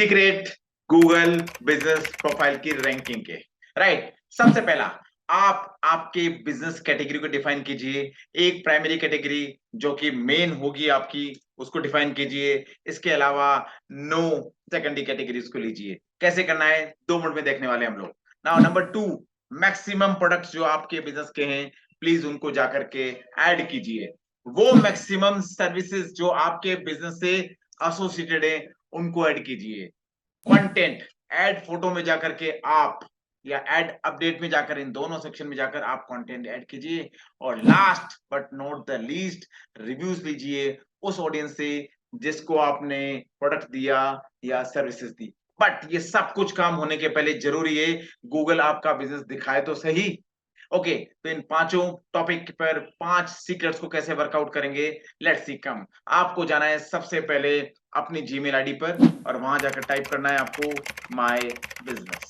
Secret Google business profile की ranking के। Right, सबसे पहला आप आपके बिजनेस कैटेगरी को डिफाइन कीजिए। एक प्राइमरी कैटेगरी जो कि मेन होगी आपकी, उसको डिफाइन कीजिए। इसके अलावा नो सेकेंडरी कैटेगरीज को लीजिए। कैसे करना है 2 मिनट में देखने वाले हम लोग। नाउ नंबर 2, मैक्सिमम प्रोडक्ट्स जो आपके बिजनेस के हैं प्लीज उनको जाकर के ऐड कीजिए। वो मैक्सिमम सर्विसेज जो आपके बिजनेस से एसोसिएटेड है उनको ऐड कीजिए। कंटेंट, ऐड फोटो में जाकर के आप या ऐड अपडेट में जाकर, इन दोनों सेक्शन में जाकर आप कंटेंट ऐड कीजिए। और last but not the least, reviews लीजिए उस ऑडियंस से जिसको आपने प्रोडक्ट दिया या सर्विसेज दी। बट ये सब कुछ काम होने के पहले जरूरी है गूगल आपका बिजनेस दिखाए तो सही। ओके, तो इन पांचों टॉपिक पर 5 सीक्रेट्स को कैसे वर्कआउट करेंगे, लेट्स सी कम। आपको जाना है सबसे पहले अपनी जीमेल आईडी पर और वहां जाकर टाइप करना है आपको माय बिजनेस।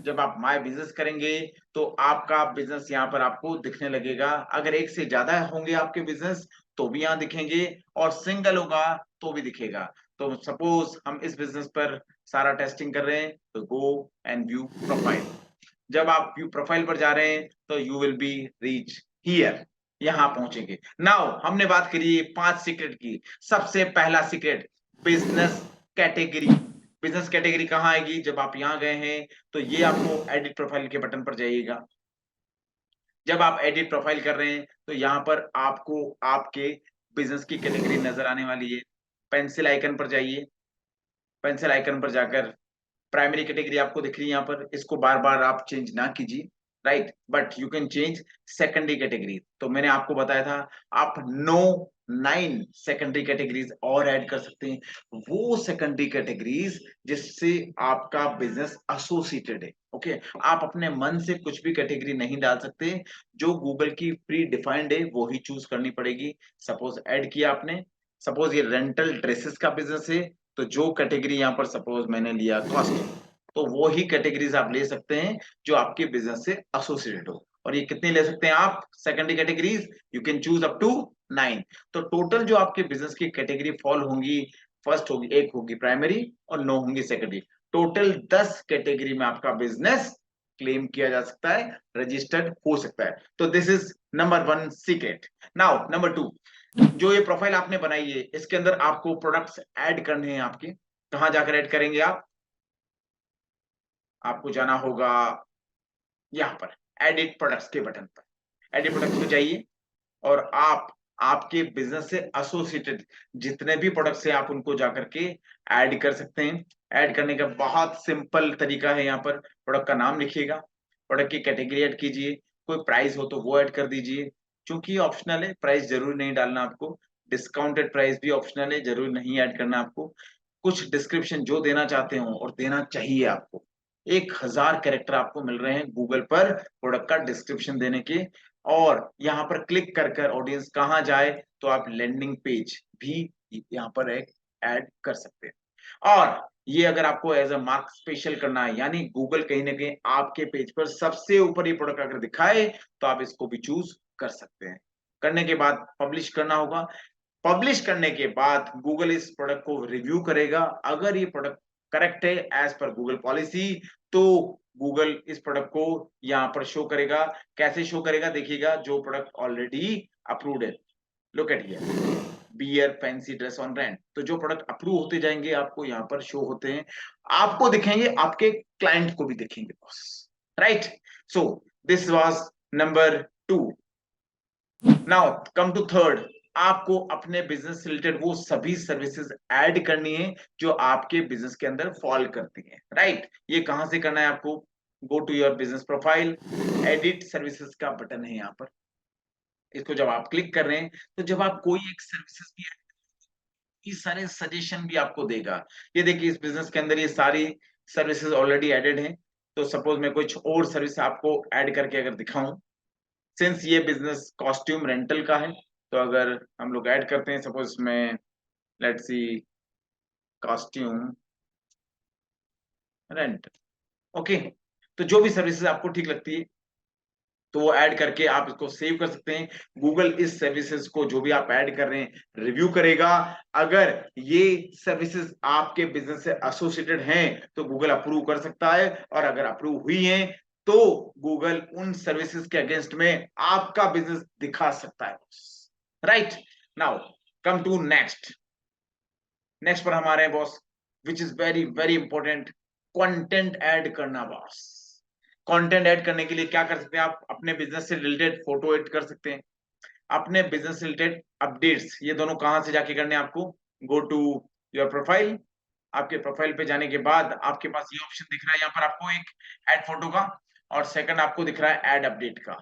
जब आप माय बिजनेस करेंगे तो आपका बिजनेस यहाँ पर आपको दिखने लगेगा। अगर एक से ज्यादा होंगे आपके बिजनेस तो भी यहाँ दिखेंगे, और सिंगल होगा तो भी दिखेगा। तो सपोज हम इस बिजनेस पर सारा टेस्टिंग कर रहे हैं, तो गो एंड व्यू प्रोफाइल। जब आप व्यू प्रोफाइल पर जा रहे हैं तो you will be reach here, यहां पहुंचेंगे। नाउ हमने बात करी 5 सीक्रेट की। सबसे पहला secret, business category. Business category कहां आएगी, जब आप यहां गए हैं तो ये आपको एडिट प्रोफाइल के बटन पर जाइएगा। जब आप एडिट प्रोफाइल कर रहे हैं तो यहां पर आपको आपके बिजनेस की कैटेगरी नजर आने वाली है। पेंसिल आइकन पर जाइए। पेंसिल आइकन पर जाकर प्राइमरी कैटेगरी आपको दिख रही है यहाँ पर, इसको बार बार आप चेंज ना कीजिए। Right, but you can change secondary category. तो मैंने आपको बताया था आप 9 सेकेंडरी कैटेगरीज और ऐड कर सकते हैं। वो सेकेंडरी कैटेगरीज जिससे आपका बिजनेस एसोसिएटेड है। ओके, आप अपने मन से कुछ भी कैटेगरी नहीं डाल सकते, जो गूगल की प्री डिफाइंड है वो ही चूज करनी पड़ेगी। सपोज ऐड किया आपने, सपोज ये रेंटल ड्रेसेस का बिजनेस है, तो जो कैटेगरी यहाँ पर सपोज मैंने लिया कॉस्ट्यूम, तो वो ही कैटेगरीज आप ले सकते हैं जो आपके बिजनेस से एसोसिएटेड हो। और ये कितनी ले सकते हैं आप secondary categories, you can choose up to 9। तो टोटल जो आपके बिजनेस की कैटेगरी फॉल होंगी, फर्स्ट होगी, एक होगी प्राइमरी और 9 होंगी सेकेंडरी। टोटल 10 कैटेगरी में आपका बिजनेस क्लेम किया जा सकता है, रजिस्टर्ड हो सकता है। तो this is number 1 secret. Now number 2, जो ये प्रोफाइल आपने बनाई है इसके अंदर आपको प्रोडक्ट्स ऐड करने हैं आपके। कहां जाकर ऐड करेंगे आप, आपको जाना होगा यहां पर एडिट प्रोडक्ट्स के बटन पर। एडिट प्रोडक्ट्स पे जाइए और आप आपके बिजनेस से एसोसिएटेड जितने भी प्रोडक्ट्स हैं आप उनको जाकर के ऐड कर सकते हैं। ऐड करने का बहुत सिंपल तरीका है। यहाँ पर प्रोडक्ट का नाम लिखिएगा, प्रोडक्ट की कैटेगरी ऐड कीजिए, कोई प्राइस हो तो वो ऐड कर दीजिए। क्योंकि ऑप्शनल है, प्राइस जरूर नहीं डालना आपको। डिस्काउंटेड प्राइस भी ऑप्शनल है, जरूर नहीं ऐड करना आपको। कुछ डिस्क्रिप्शन जो देना चाहते हो और देना चाहिए आपको, 1000 कैरेक्टर आपको मिल रहे हैं गूगल पर प्रोडक्ट का डिस्क्रिप्शन देने के। और यहाँ पर क्लिक कर कर ऑडियंस कहाँ जाए, तो आप लैंडिंग पेज भी यहाँ पर एक ऐड कर सकते हैं। और ये अगर आपको एज अ मार्क स्पेशल करना है, यानी गूगल कहीं ना कहीं आपके पेज पर सबसे ऊपर ये प्रोडक्ट अगर दिखाए, तो आप इसको भी चूज कर सकते हैं। करने के बाद पब्लिश करना होगा। पब्लिश करने के बाद गूगल इस प्रोडक्ट को रिव्यू करेगा। अगर ये प्रोडक्ट करेक्ट है एज पर गूगल पॉलिसी, तो गूगल इस प्रोडक्ट को यहाँ पर शो करेगा। कैसे शो करेगा देखिएगा, जो प्रोडक्ट ऑलरेडी अप्रूव्ड है, look at here, bear fancy dress on rent. तो जो प्रोडक्ट अप्रूव होते जाएंगे आपको यहाँ पर शो होते हैं, आपको दिखेंगे, आपके क्लाइंट को भी दिखेंगे boss. Right, so this was number 2। Now come to third, आपको अपने बिजनेस से रिलेटेड वो सभी सर्विसेज ऐड करनी है जो आपके बिजनेस के अंदर फॉल करती हैं। राइट, ये कहां से करना है आपको, go to your business profile, edit services का बटन है यहाँ पर। इसको जब आप क्लिक कर रहे हैं तो जब आप कोई एक सर्विसेज भी, ये सारे सजेशन भी आपको देगा। ये देखिए इस बिजनेस के अंदर ये सारी सर्विसेज ऑलरेडी एडेड हैं। तो सपोज मैं कुछ और सर्विस आपको ऐड करके अगर दिखाऊं, सिंस ये बिजनेस कॉस्ट्यूम रेंटल का है, तो अगर हम लोग ऐड करते हैं सपोज में, let's see costume rent. Okay, तो जो भी सर्विसेज आपको ठीक लगती है तो वो ऐड करके आप इसको सेव कर सकते हैं। गूगल इस सर्विसेज को जो भी आप ऐड कर रहे हैं रिव्यू करेगा। अगर ये सर्विसेज आपके बिजनेस से एसोसिएटेड हैं तो गूगल अप्रूव कर सकता है, और अगर अप्रूव हुई हैं तो गूगल उन सर्विसेज के अगेंस्ट में आपका बिजनेस दिखा सकता है। Right, now come to next. Next पर हमारे boss, which is very very important, content add करना बॉस। कंटेंट ऐड करने के लिए क्या कर सकते हैं आप? अपने बिजनेस से रिलेटेड फोटो ऐड कर सकते हैं, अपने बिजनेस से रिलेटेड अपडेट्स, ये दोनों कहां से जाके करने हैं आपको? Go to your profile. आपके प्रोफाइल पे जाने के बाद आपके पास ये ऑप्शन दिख रहा है यहाँ पर आपको, एक ऐड फोटो का, और सेकंड आपको दिख रहा है ऐड अपडेट का।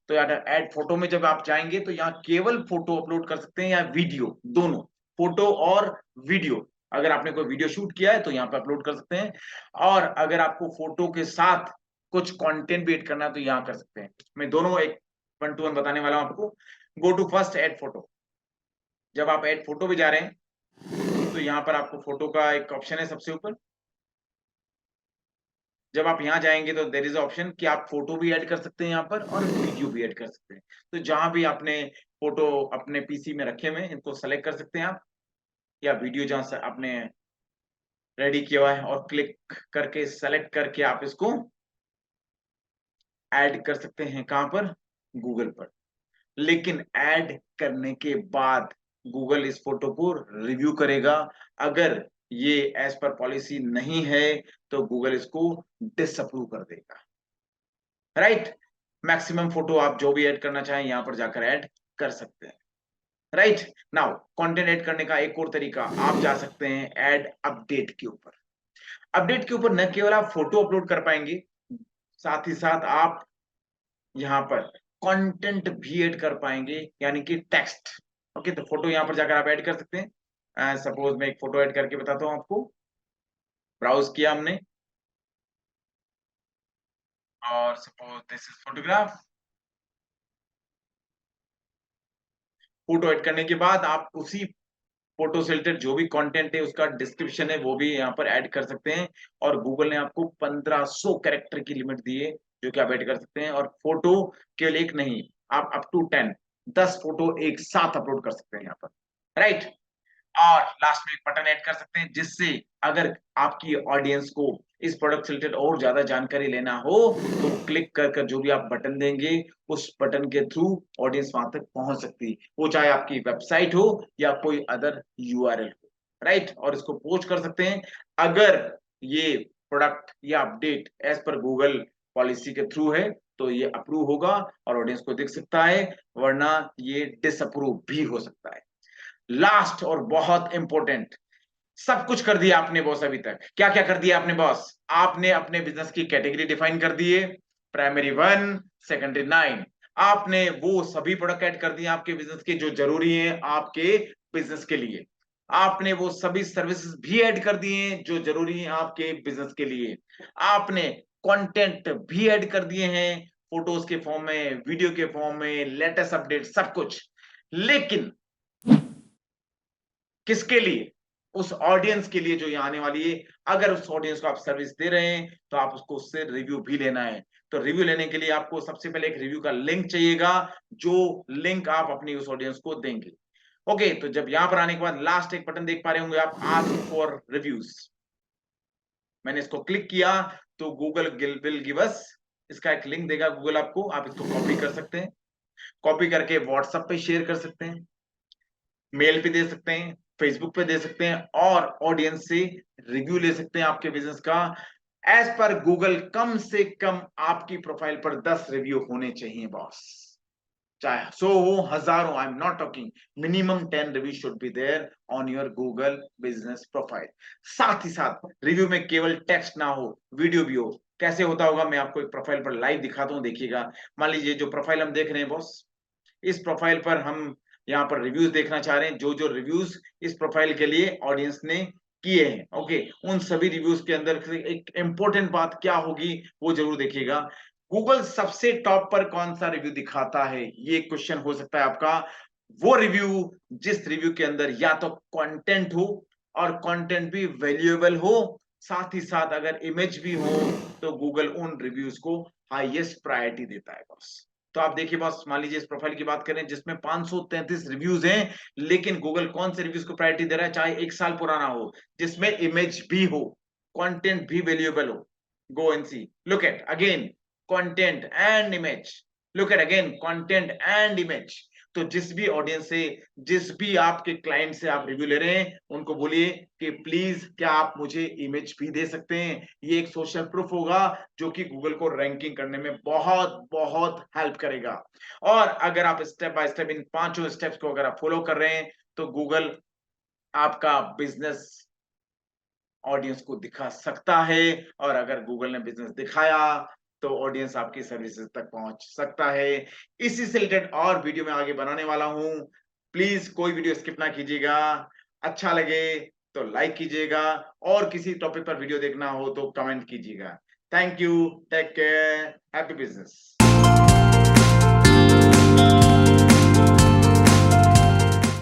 तो यार ऐड फोटो में जब आप जाएंगे तो यहाँ केवल फोटो अपलोड कर सकते हैं या वीडियो, दोनों, फोटो और वीडियो। अगर आपने कोई वीडियो शूट किया है तो यहाँ पे अपलोड कर सकते हैं, और अगर आपको फोटो के साथ कुछ कंटेंट भी ऐड करना है तो यहाँ कर सकते हैं। मैं दोनों एक 1 to 1 बताने वाला हूं आपको। Go to first add photo. जब आप ऐड फोटो पे जा रहे हैं तो यहाँ पर आपको फोटो का एक ऑप्शन है सबसे ऊपर। जब आप यहाँ जाएंगे तो देयर इज ऑप्शन कि आप फोटो भी ऐड कर सकते हैं यहाँ पर, और वीडियो भी ऐड कर सकते हैं। तो जहां भी आपने फोटो अपने पीसी में रखे हुए हैं इनको सेलेक्ट कर सकते हैं आप, या वीडियो जहां से आपने रेडी किया हुआ है, और क्लिक करके सेलेक्ट करके आप इसको ऐड कर सकते हैं। कहां पर? गूगल पर। लेकिन ऐड करने के बाद गूगल इस फोटो को रिव्यू करेगा। अगर ये एज पर पॉलिसी नहीं है तो गूगल इसको डिसअप्रूव कर देगा। राइट, मैक्सिमम फोटो आप जो भी ऐड करना चाहें यहां पर जाकर ऐड कर सकते हैं। राइट, नाउ कंटेंट ऐड करने का एक और तरीका, आप जा सकते हैं ऐड अपडेट के ऊपर। अपडेट के ऊपर न केवल आप फोटो अपलोड कर पाएंगे, साथ ही साथ आप यहाँ पर कंटेंट भी ऐड कर पाएंगे, यानी कि टेक्स्ट। ओके, तो फोटो यहाँ पर जाकर आप ऐड कर सकते हैं। सपोज मैं एक फोटो ऐड करके बताता हूँ आपको। ब्राउज किया हमने, और suppose this is photograph. Photo add करने के बाद आप उसी फोटो से रिलेटेड जो भी कंटेंट है उसका डिस्क्रिप्शन है वो भी यहाँ पर ऐड कर सकते हैं। और गूगल ने आपको 1500 कैरेक्टर की लिमिट दी है जो कि आप ऐड कर सकते हैं। और फोटो केवल एक नहीं, आप अप टू 10 फोटो एक साथ अपलोड कर सकते हैं यहाँ पर। राइट, और लास्ट में एक बटन ऐड कर सकते हैं जिससे अगर आपकी ऑडियंस को इस प्रोडक्ट से रिलेटेड और ज्यादा जानकारी लेना हो तो क्लिक कर कर जो भी आप बटन देंगे उस बटन के थ्रू ऑडियंस वहां तक पहुंच सकती है, वो चाहे आपकी वेबसाइट हो या कोई अदर यूआरएल हो। राइट, और इसको पोस्ट कर सकते हैं। अगर ये प्रोडक्ट या अपडेट एज पर गूगल पॉलिसी के थ्रू है तो ये अप्रूव होगा और ऑडियंस को दिख सकता है, वरना ये डिसअप्रूव भी हो सकता है। लास्ट और बहुत इंपॉर्टेंट, सब कुछ कर दिया आपने बॉस। अभी तक क्या क्या कर दिया आपने बॉस? आपने अपने बिजनेस की कैटेगरी डिफाइन कर दी है, प्राइमरी 1, सेकेंडरी 9। आपने वो सभी प्रोडक्ट ऐड कर दिए आपके बिजनेस के जो जरूरी हैं आपके बिजनेस के लिए। आपने वो सभी सर्विसेज भी ऐड कर दिए हैं जो जरूरी हैं आपके बिजनेस के लिए। आपने कंटेंट भी ऐड कर दिए हैं, फोटोज के फॉर्म में, वीडियो के फॉर्म में, लेटेस्ट अपडेट, सब कुछ। लेकिन किसके लिए? उस ऑडियंस के लिए जो यहाँ आने वाली है। अगर उस ऑडियंस को आप सर्विस दे रहे हैं तो आप उसको उससे रिव्यू भी लेना है। तो रिव्यू लेने के लिए आपको सबसे पहले एक रिव्यू का लिंक चाहिएगा, जो लिंक आप अपनी उस ऑडियंस को देंगे। ओके, तो जब यहां पर आने के बाद लास्ट एक बटन देख पा रहे होंगे आप, आस्क फॉर रिव्यूज। मैंने इसको क्लिक किया तो गूगल विल गिव अस, इसका एक लिंक देगा गूगल आपको, आप इसको कॉपी कर सकते हैं। कॉपी करके व्हाट्सएप पे शेयर कर सकते हैं, मेल पे दे सकते हैं, फेसबुक पे दे सकते हैं, और ऑडियंस से रिव्यू ले सकते हैं आपके बिजनेस का। एज पर गूगल कम से कम आपकी प्रोफाइल पर 10 रिव्यू होने चाहिए बॉस, चाहे 100 हो, हजारों, I am not talking, minimum 10 review should be there on your Google business profile. साथ ही साथ रिव्यू में केवल टेक्स्ट ना हो, वीडियो भी हो। कैसे होता होगा मैं आपको एक प्रोफाइल पर लाइव दिखाता हूं, देखिएगा। मान लीजिए जो प्रोफाइल हम देख रहे हैं बॉस, इस प्रोफाइल पर हम यहाँ पर रिव्यूज देखना चाह रहे हैं, जो जो रिव्यूज इस प्रोफाइल के लिए ऑडियंस ने किए हैं। ओके, उन सभी रिव्यूज के अंदर से एक इंपॉर्टेंट बात क्या होगी वो जरूर देखिएगा। गूगल सबसे टॉप पर कौन सा रिव्यू दिखाता है, ये क्वेश्चन हो सकता है आपका। वो रिव्यू जिस रिव्यू के अंदर या तो कंटेंट हो, और कंटेंट भी वैल्यूएबल हो, साथ ही साथ अगर इमेज भी हो, तो गूगल उन रिव्यूज को हाईएस्ट प्रायोरिटी देता है बॉस। तो आप देखिए बॉस, मान लीजिए इस प्रोफाइल की बात करें जिसमें 533 रिव्यूज हैं, लेकिन गूगल कौन से रिव्यूज को प्रायोरिटी दे रहा है, चाहे 1 साल पुराना हो, जिसमें इमेज भी हो, कंटेंट भी वैल्यूएबल हो। Go and see, look at again content and image, look at again content and image. तो जिस भी ऑडियंस से, जिस भी आपके क्लाइंट से आप रिव्यू ले रहे हैं, उनको बोलिए कि प्लीज क्या आप मुझे इमेज भी दे सकते हैं। ये एक सोशल प्रूफ होगा जो कि गूगल को रैंकिंग करने में बहुत बहुत हेल्प करेगा। और अगर आप step by step in 5 steps को अगर आप फॉलो कर रहे हैं, तो गूगल आपका बिजनेस ऑडियंस को दिखा सकता है। और अगर गूगल ने बिजनेस दिखाया, तो ऑडियंस आपकी सर्विसेज तक पहुंच सकता है। इसी से रिलेटेड और वीडियो मैं आगे बनाने वाला हूं। प्लीज कोई वीडियो स्किप ना कीजिएगा। अच्छा लगे तो लाइक कीजिएगा, और किसी टॉपिक पर वीडियो देखना हो तो कमेंट कीजिएगा। Thank you, take care, happy business.